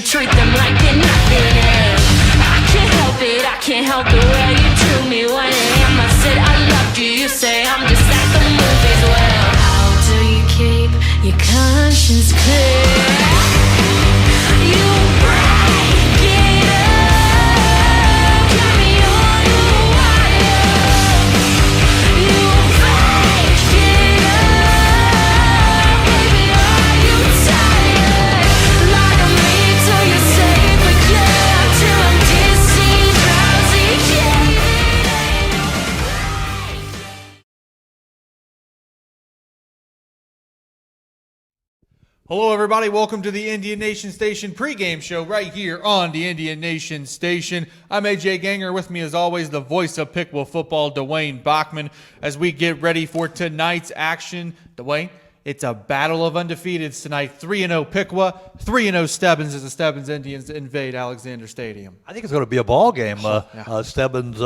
treat them like they're nothing else. I can't help the way you treat me when I said I loved you. You say I'm just like the movies. Well, how do you keep your conscience clear? You break it up, got me on the wire. You fake it up, baby, are you tired? Lie to me till you're safe again, till I'm dizzy, drowsy, jaded. Hello, everybody. Welcome to the Indian Nation Station pregame show right here on the Indian Nation Station. I'm AJ Ganger. With me, as always, the voice of Pickwill football, Dwayne Bachman, as we get ready for tonight's action. Dwayne, it's a battle of undefeateds tonight. 3-0 Pickwill, 3-0 Stebbins as the Stebbins Indians invade Alexander Stadium. I think it's going to be a ball game. Stebbins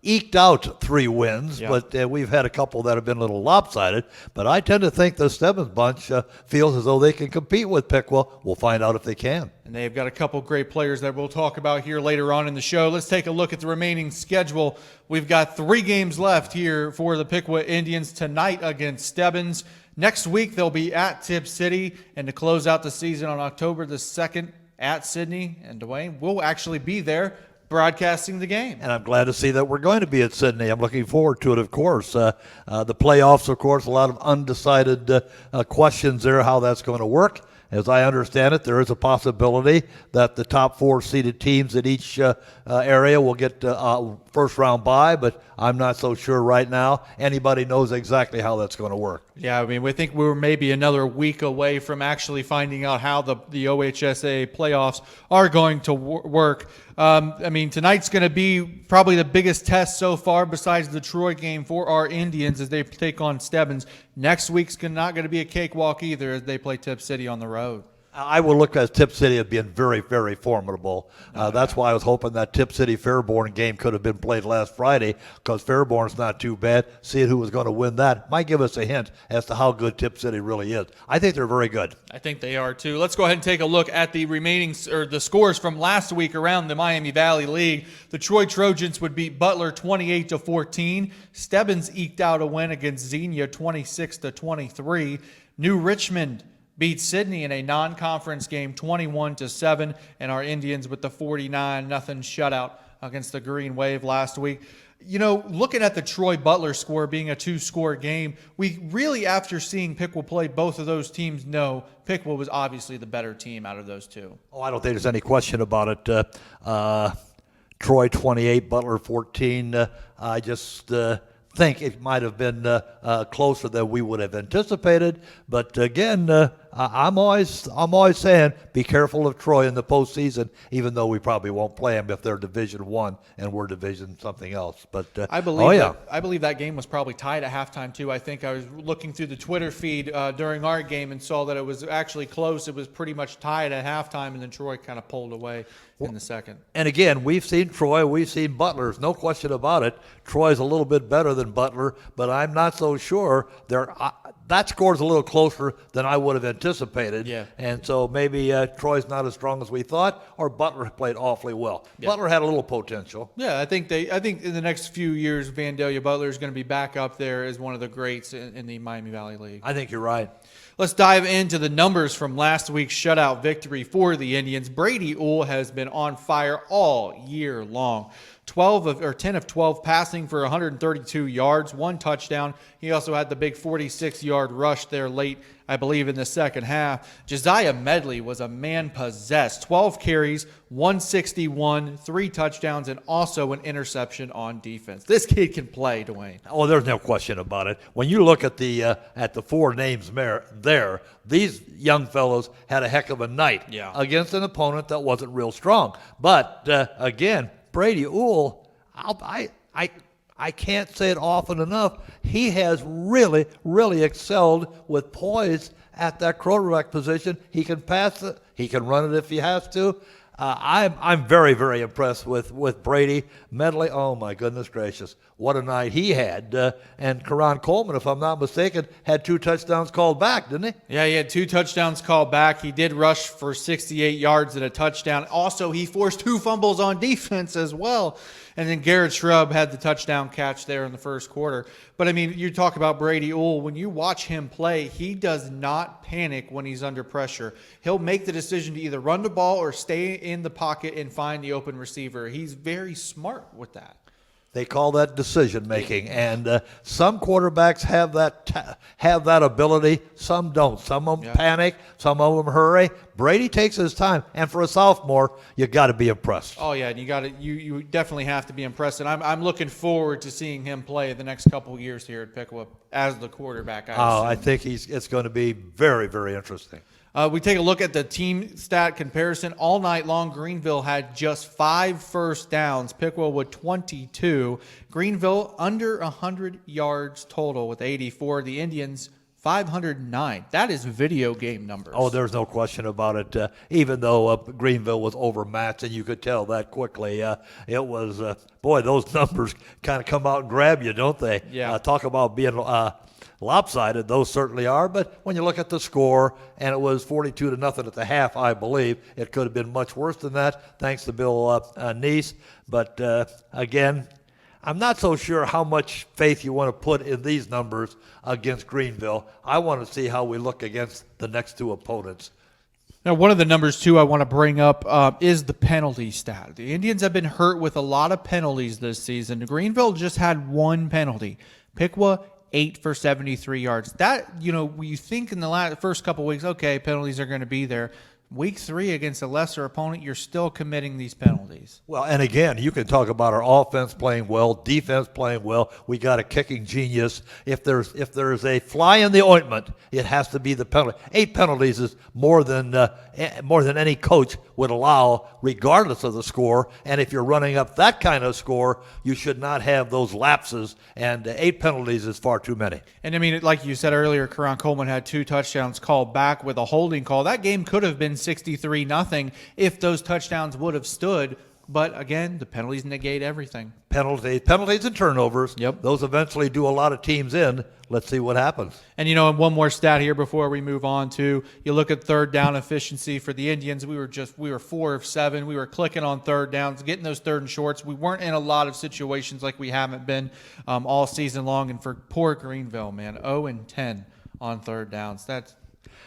eked out 3 wins, but we've had a couple that have been a little lopsided. But I tend to think the Stebbins bunch feels as though they can compete with Pickwill. We'll find out if they can. And they've got a couple great players that we'll talk about here later on in the show. Let's take a look at the remaining schedule. We've got 3 games left here for the Pickwill Indians tonight against Stebbins. Next week, they'll be at Tipp City, and to close out the season on October the 2nd at Sydney. And Dwayne, we'll actually be there broadcasting the game. And I'm glad to see that we're going to be at Sydney. I'm looking forward to it, of course. The playoffs, of course, a lot of undecided questions there, how that's going to work. As I understand it, there is a possibility that the top 4 seeded teams in each area will get first round bye, but I'm not so sure right now. Anybody knows exactly how that's going to work. Yeah, I mean, we think we're maybe another week away from actually finding out how the OHSA playoffs are going to work. I mean, tonight's going to be probably the biggest test so far besides the Troy game for our Indians as they take on Stebbins. Next week's not going to be a cakewalk either as they play Tipp City on the road. I will look at Tipp City as being very, very formidable. That's why I was hoping that Tipp City-Fairborn game could have been played last Friday, because Fairborn's not too bad. Seeing who was going to win that might give us a hint as to how good Tipp City really is. I think they're very good. I think they are too. Let's go ahead and take a look at the the scores from last week around the Miami Valley League. The Troy Trojans would beat Butler 28-14. Stebbins eked out a win against Xenia 26-23. New Richmond beat Sydney in a non-conference game 21-7, and our Indians with the 49-0 shutout against the Green Wave last week. You know, looking at the Troy-Butler score being a 2-score game, we really, after seeing Pickwill play both of those teams, know Pickwill was obviously the better team out of those two. Oh, I don't think there's any question about it. Troy 28, Butler 14. I just think it might have been closer than we would have anticipated. But again, I'm always saying be careful of Troy in the postseason, even though we probably won't play them if they're Division I and we're Division something else. But I believe that game was probably tied at halftime too. I think I was looking through the Twitter feed during our game and saw that it was actually close. It was pretty much tied at halftime, and then Troy kind of pulled away in the second. And again, we've seen Troy, we've seen Butler. There's no question about it. Troy's a little bit better than Butler, but I'm not so sure. That score's a little closer than I would have anticipated. Yeah. And so maybe Troy's not as strong as we thought, or Butler played awfully well. Yeah. Butler had a little potential. Yeah, I think in the next few years, Vandalia Butler is going to be back up there as one of the greats in the Miami Valley League. I think you're right. Let's dive into the numbers from last week's shutout victory for the Indians. Brady Uhl has been on fire all year long. 10 of 12 passing for 132 yards, 1 touchdown. He also had the big 46-yard rush there late, I believe, in the second half. Josiah Medley was a man possessed. 12 carries, 161, 3 touchdowns, and also an interception on defense. This kid can play, Dwayne. Oh, there's no question about it. When you look at the 4 names there, these young fellows had a heck of a night against an opponent that wasn't real strong. But again, Brady Uhl, I can't say it often enough. He has really, really excelled with poise at that quarterback position. He can pass it. He can run it if he has to. I'm very, very impressed with Brady mentally. Oh my goodness gracious, what a night he had! And Karan Coleman, if I'm not mistaken, had 2 touchdowns called back, didn't he? Yeah, he had 2 touchdowns called back. He did rush for 68 yards and a touchdown. Also, he forced 2 fumbles on defense as well. And then Garrett Shrub had the touchdown catch there in the first quarter. But, I mean, you talk about Brady Uhl. When you watch him play, he does not panic when he's under pressure. He'll make the decision to either run the ball or stay in the pocket and find the open receiver. He's very smart with that. They call that decision making, and some quarterbacks have that ability. Some don't. Some of them panic. Some of them hurry. Brady takes his time, and for a sophomore, you got to be impressed. Oh yeah, and you definitely have to be impressed. And I'm looking forward to seeing him play the next couple of years here at Piqua as the quarterback. I think it's going to be very, very interesting. We take a look at the team stat comparison. All night long, Greenville had just 5 first downs. Piqua with 22. Greenville under 100 yards total with 84. The Indians 509. That is video game numbers. Oh, there's no question about it. Even though Greenville was overmatched, and you could tell that quickly, it was, boy, those numbers kind of come out and grab you, don't they? Yeah. Talk about being lopsided, those certainly are, but when you look at the score, and it was 42-0 at the half, I believe, it could have been much worse than that, thanks to Bill Neese. But again, I'm not so sure how much faith you want to put in these numbers against Greenville. I want to see how we look against the next 2 opponents. Now, one of the numbers, too, I want to bring up is the penalty stat. The Indians have been hurt with a lot of penalties this season. Greenville just had 1 penalty. Piqua 8 for 73 yards. That, you think in the first couple weeks, okay, penalties are going to be there. Week 3 against a lesser opponent, you're still committing these penalties. Well, and again, you can talk about our offense playing well, defense playing well. We got a kicking genius. If there's a fly in the ointment, it has to be the penalty. 8 penalties is more than any coach would allow, regardless of the score. And if you're running up that kind of score, you should not have those lapses. And 8 penalties is far too many. And I mean, like you said earlier, Karan Coleman had 2 touchdowns called back with a holding call. That game could have been 63-0 if those touchdowns would have stood. But again, the penalties negate everything. Penalties and turnovers. Yep. Those eventually do a lot of teams in. Let's see what happens. And and one more stat here before we move on to, you look at third down efficiency for the Indians. We were 4 of 7. We were clicking on third downs, getting those third and shorts. We weren't in a lot of situations like we haven't been all season long. And for poor Greenville, man, 0-10 on third downs.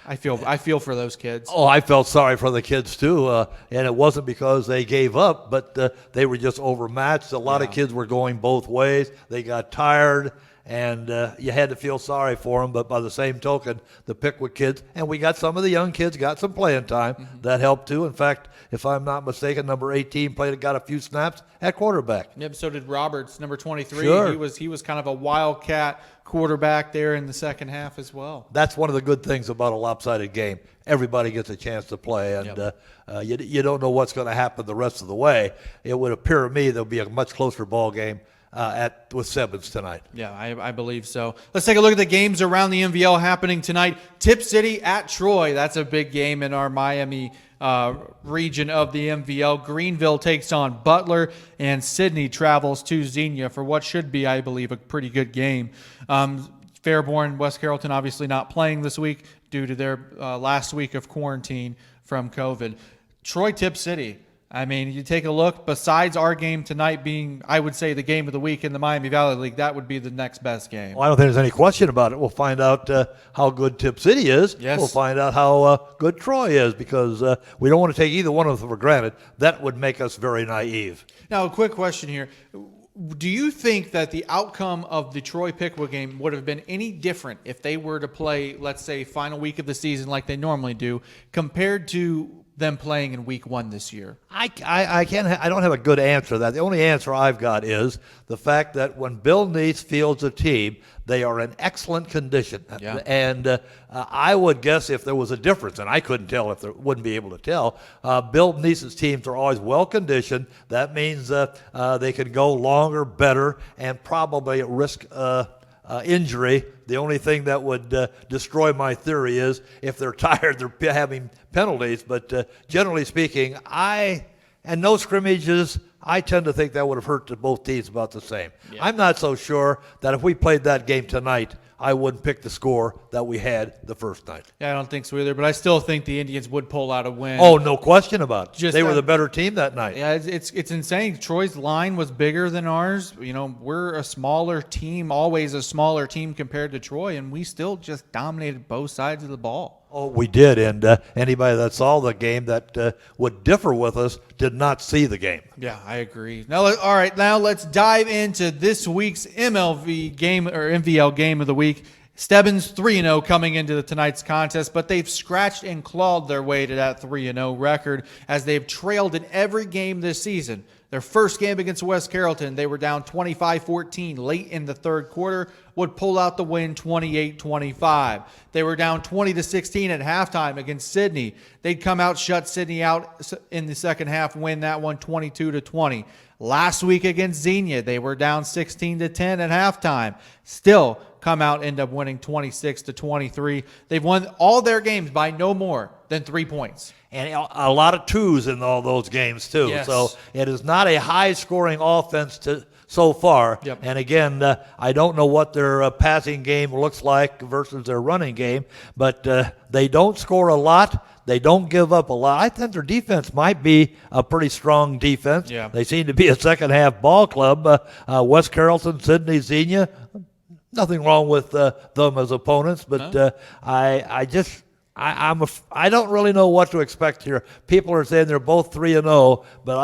I feel for those kids. Oh, I felt sorry for the kids too, and it wasn't because they gave up, but they were just overmatched. A lot of kids were going both ways. They got tired, and you had to feel sorry for them. But by the same token, the Piqua kids, and we got some of the young kids got some playing time. Mm-hmm. That helped too. In fact, if I'm not mistaken, number 18 got a few snaps at quarterback. Yep. So did Roberts, number 23. Sure. He was kind of a wildcat quarterback there in the second half as well. That's one of the good things about a lopsided game. Everybody gets a chance to play, and you don't know what's going to happen the rest of the way. It would appear to me there'll be a much closer ball game with Stebbins tonight. Yeah, I believe so. Let's take a look at the games around the MVL happening tonight. Tip City at Troy. That's a big game in our Miami region of the MVL. Greenville takes on Butler, and Sydney travels to Xenia for what should be, I believe, a pretty good game. Fairborn, West Carrollton obviously not playing this week due to their last week of quarantine from COVID. Troy Tip City. I mean, you take a look, besides our game tonight being, I would say, the game of the week in the Miami Valley League, that would be the next best game. Well, I don't think there's any question about it. We'll find out how good Tip City is. Yes. We'll find out how good Troy is, because we don't want to take either one of them for granted. That would make us very naive. Now, a quick question here. Do you think that the outcome of the Troy-Piqua game would have been any different if they were to play, let's say, final week of the season like they normally do, compared to them playing in week 1 this year? I don't have a good answer to that. The only answer I've got is the fact that when Bill Neese fields a team, they are in excellent condition. Yeah. And I would guess if there was a difference, and I couldn't tell if there wouldn't be able to tell, Bill Neese's teams are always well conditioned. That means they can go longer, better, and probably risk injury. The only thing that would destroy my theory is if they're tired, they're having penalties. But generally speaking, and no scrimmages, I tend to think that would have hurt to both teams about the same. Yeah. I'm not so sure that if we played that game tonight, I wouldn't pick the score that we had the first night. Yeah, I don't think so either, but I still think the Indians would pull out a win. Oh, no question about it. They were the better team that night. Yeah, it's insane. Troy's line was bigger than ours. You know, we're a smaller team, always a smaller team compared to Troy, and we still just dominated both sides of the ball. Oh, we did, and anybody that saw the game that would differ with us did not see the game. Yeah, I agree. Now, all right, now let's dive into this week's MLV game or MVL game of the week. Stebbins 3-0 coming into tonight's contest, but they've scratched and clawed their way to that 3-0 record as they've trailed in every game this season. Their first game against West Carrollton, they were down 25-14 late in the third quarter, would pull out the win 28-25. They were down 20-16 at halftime against Sydney. They'd come out, shut Sydney out in the second half, win that one 22-20. Last week against Xenia, they were down 16-10 at halftime. Still come out, end up winning 26-23. They've won all their games by no more than 3 points. And a lot of twos in all those games, too. Yes. So it is not a high-scoring offense so far. Yep. And again, I don't know what their passing game looks like versus their running game, but they don't score a lot. They don't give up a lot. I think their defense might be a pretty strong defense. Yeah. They seem to be a second-half ball club. West Carrollton, Sydney, Xenia, nothing wrong with them as opponents, but No. I don't really know what to expect here. People are saying they're both 3-0, but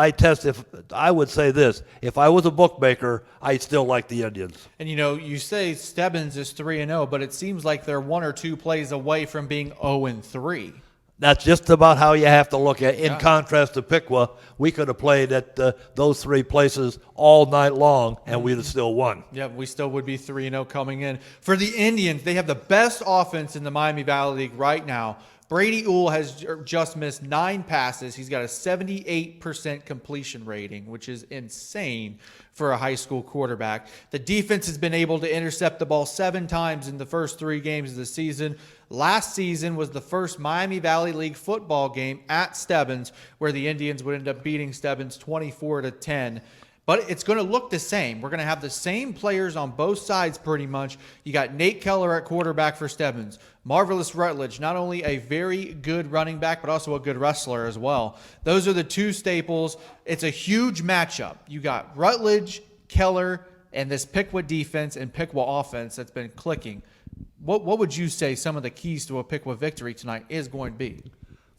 I would say this: if I was a bookmaker, I'd still like the Indians. And you know, you say Stebbins is 3-0, but it seems like they're 1 or 2 plays away from being 0-3. That's just about how you have to look at it. In contrast to Piqua, we could have played at those 3 places all night long, and we'd have still won. Yeah, we still would be 3-0 coming in. For the Indians, they have the best offense in the Miami Valley League right now. Brady Uhl has just missed 9 passes. He's got a 78% completion rating, which is insane for a high school quarterback. The defense has been able to intercept the ball 7 times in the first 3 games of the season. Last season was the first Miami Valley League football game at Stebbins where the Indians would end up beating Stebbins 24-10. But it's going to look the same. We're going to have the same players on both sides pretty much. You got Nate Keller at quarterback for Stebbins. Marvelous Rutledge, not only a very good running back, but also a good wrestler as well. Those are the 2 staples. It's a huge matchup. You got Rutledge, Keller, and this Piqua defense and Piqua offense that's been clicking. What would you say some of the keys to a Piqua victory tonight is going to be?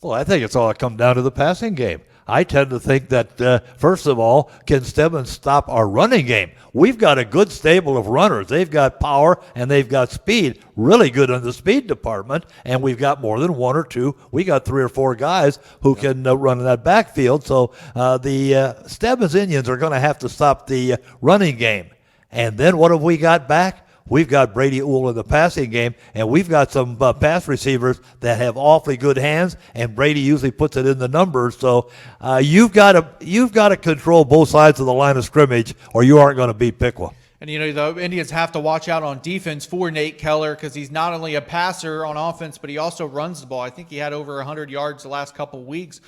Well, I think it's all come down to the passing game. I tend to think that, first of all, can Stebbins stop our running game? We've got a good stable of runners. They've got power and they've got speed, really good in the speed department, and we've got more than 1 or 2. We got 3 or 4 guys who can run in that backfield. So the Stebbins Indians are going to have to stop the running game. And then what have we got back? We've got Brady Uhl in the passing game, and we've got some pass receivers that have awfully good hands, and Brady usually puts it in the numbers. So you've got to control both sides of the line of scrimmage, or you aren't going to beat Piqua. And, you know, the Indians have to watch out on defense for Nate Keller because he's not only a passer on offense, but he also runs the ball. I think he had over 100 yards the last couple weeks.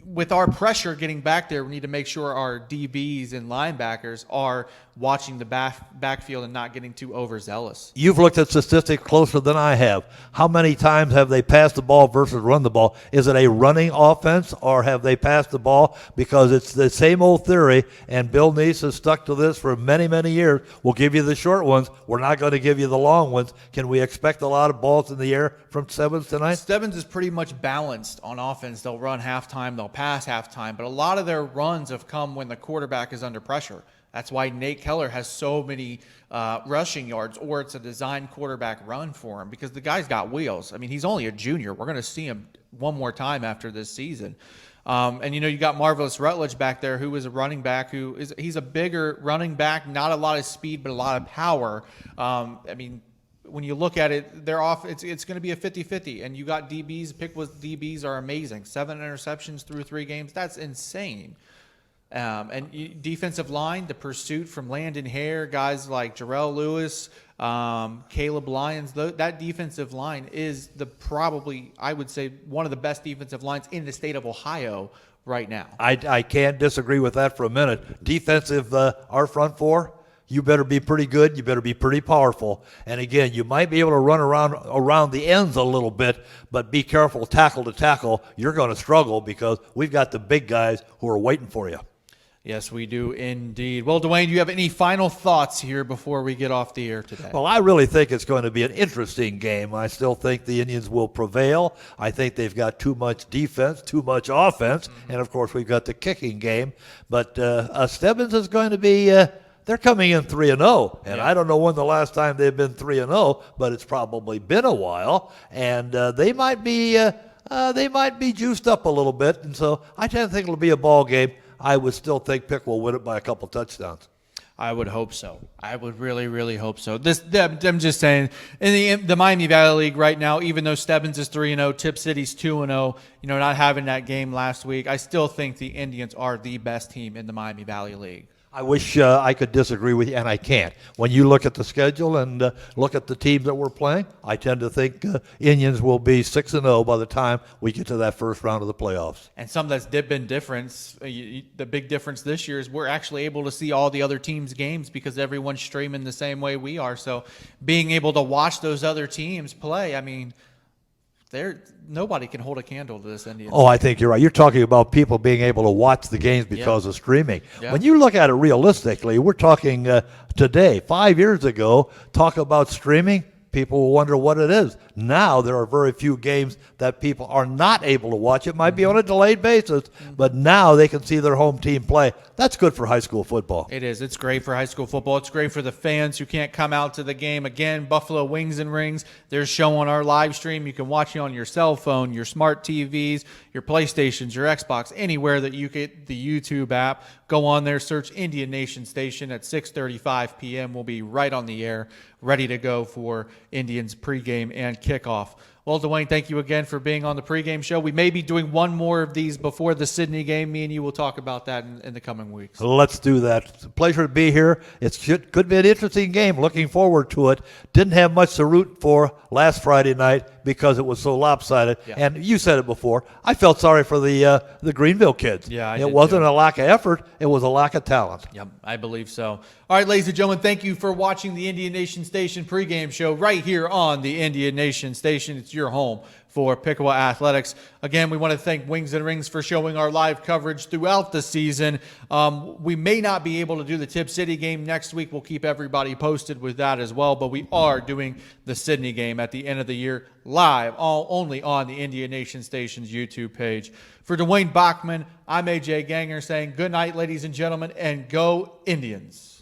With our pressure getting back there, we need to make sure our DBs and linebackers are watching the backfield and not getting too overzealous. You've looked at statistics closer than I have. How many times have they passed the ball versus run the ball? Is it a running offense or have they passed the ball? Because it's the same old theory, and Bill Neese has stuck to this for many, many years. We'll give you the short ones. We're not going to give you the long ones. Can we expect a lot of balls in the air from Stebbins tonight? Stebbins is pretty much balanced on offense. They'll run halftime, they'll pass halftime, but a lot of their runs have come when the quarterback is under pressure. That's why Nate Keller has so many rushing yards, or it's a designed quarterback run for him because the guy's got wheels. I mean, he's only a junior. We're going to see him one more time after this season. And, you know, you got Marvelous Rutledge back there, who is a running back he's a bigger running back, not a lot of speed, but a lot of power. I mean, when you look at it, they're off. It's going to be a 50-50, and you got DBs. Piqua DBs are amazing. 7 interceptions through 3 games. That's insane. Defensive line, the pursuit from Landon Hare, guys like Jarrell Lewis, Caleb Lyons, that defensive line is probably, I would say, one of the best defensive lines in the state of Ohio right now. I can't disagree with that for a minute. Defensive, our front four, you better be pretty good. You better be pretty powerful. And again, you might be able to run around the ends a little bit, but be careful tackle to tackle. You're going to struggle because we've got the big guys who are waiting for you. Yes, we do indeed. Well, Dwayne, do you have any final thoughts here before we get off the air today? Well, I really think it's going to be an interesting game. I still think the Indians will prevail. I think they've got too much defense, too much offense, and of course we've got the kicking game. But Stebbins is going to be they're coming in 3-0, and Yeah. I don't know when the last time they've been 3-0, but it's probably been a while, and they might be juiced up a little bit, and so I tend to think it'll be a ball game. I would still think Pick will win it by a couple touchdowns. I would hope so. I would really, really hope so. I'm just saying, in the Miami Valley League right now, even though Stebbins is 3-0, Tip City's 2-0, not having that game last week, I still think the Indians are the best team in the Miami Valley League. I wish I could disagree with you, and I can't. When you look at the schedule and look at the teams that we're playing, I tend to think Indians will be 6-0 by the time we get to that first round of the playoffs. And something that's been difference, the big difference this year is we're actually able to see all the other teams' games because everyone's streaming the same way we are. So being able to watch those other teams play, I mean, nobody can hold a candle to this Indians. Oh, I think you're right. You're talking about people being able to watch the games because of streaming. Yeah. When you look at it realistically, we're talking today, 5 years ago, talk about streaming, people will wonder what it is. Now there are very few games that people are not able to watch. It might be on a delayed basis, but now they can see their home team play. That's good for high school football. It is. It's great for high school football. It's great for the fans who can't come out to the game. Again, Buffalo Wings and Rings, they're showing our live stream. You can watch it on your cell phone, your smart TVs, your PlayStations, your Xbox, anywhere that you get the YouTube app. Go on there, search Indian Nation Station at 6:35 p.m. We'll be right on the air, ready to go for Indians pregame and kickoff. Well, Dwayne, thank you again for being on the pregame show. We may be doing one more of these before the Sydney game. Me and you will talk about that in the coming weeks. Let's do that. It's a pleasure to be here. It could be an interesting game. Looking forward to it. Didn't have much to root for last Friday night because it was so lopsided. Yeah. And you said it before. I felt sorry for the Greenville kids. Yeah, it wasn't a lack of effort. It was a lack of talent. Yep, I believe so. All right, ladies and gentlemen, thank you for watching the Indian Nation Station pregame show right here on the Indian Nation Station. It's your home for Piqua Athletics. Again, we want to thank Wings and Rings for showing our live coverage throughout the season. We may not be able to do the Tip City game next week. We'll keep everybody posted with that as well, but we are doing the Sydney game at the end of the year live, only on the Indian Nation Station's YouTube page. For Dwayne Bachman, I'm AJ Ganger saying good night, ladies and gentlemen, and go Indians.